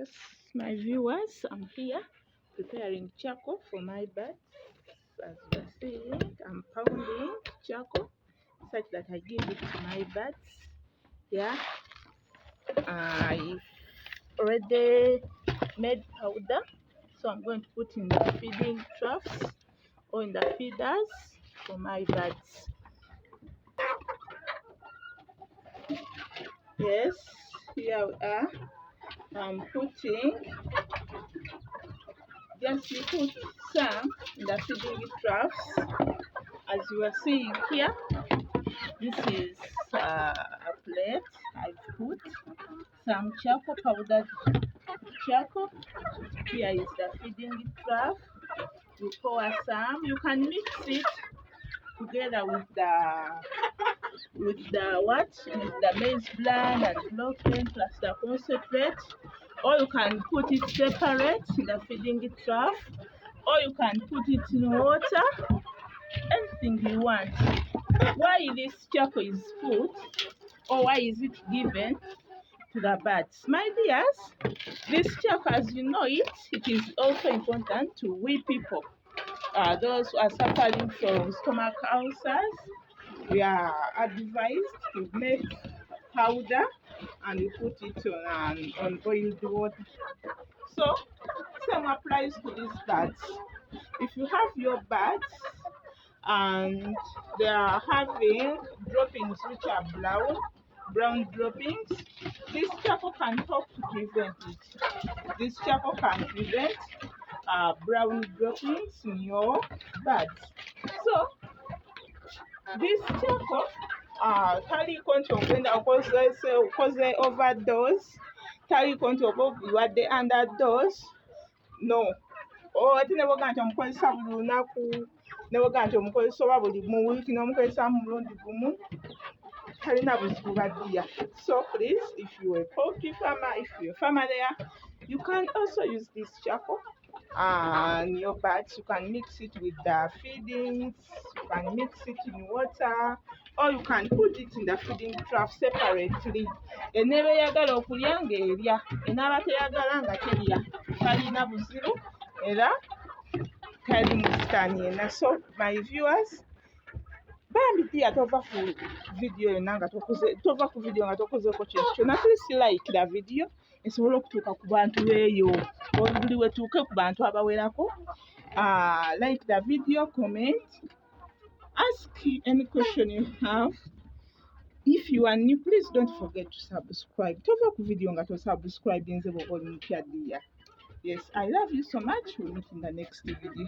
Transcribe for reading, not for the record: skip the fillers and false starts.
Yes, my viewers, I'm here preparing charcoal for my birds. As you are seeing, I'm pounding charcoal such that I give it to my birds. Yeah, I've already made powder, so I'm going to put in the feeding troughs or in the feeders for my birds. Yes, here we are. I'm putting, just you put some in the feeding troughs. As you are seeing here, this is a plate. I've put some charcoal, powdered charcoal. Here is the feeding trough. You pour some. You can mix it together with the maize bran and broken plus the concentrate, or you can put it separate in the feeding trough, or you can put it in water. Anything you want. Why this charcoal is put, or why is it given to the birds? My dears, this charcoal, as you know it is also important to we people. Those who are suffering from stomach ulcers, we are advised to make powder and you put it on boiled water. So, same applies to these birds. If you have your birds and they are having droppings which are brown droppings, this charcoal can help to prevent it. This charcoal can prevent brown droppings in your birds. So this charcoal tali konti ogenda okoze overdose, tali konti oba obiwadde underdose. No. Ate ne bwoga nti omukozesa buli lunaku, ne bwoga nti omukozesa oba buli mu wiiki n'omukozesa mu mulundi gumu, talina buzibu baddiya. So please, if you're a poultry farmer, if you're a farmer there, you can also use this charcoal and your birds. You can mix it with the feedings, you can mix it in water, or you can put it in the feeding trough separately. Eneeba eyagala okulya ng'erya, enaaba teyagala nga terya, talina buzibu era tali mu sitaani yenna. So my viewers, bambi ddiya tova ku vidiyo yonna nga tokozeeko kintu kyonna. Please like the video esobole okutuuka ku bantu beeyo, buli wetuuke ku bantu abawerako. Like the video, comment, ask any question you have. If you are new, please don't forget to subscribe. Tova ku video nga tosubscribe nze bw'oba oli mupya ddiya. Yes, I love you so much. We'll meet in the next video.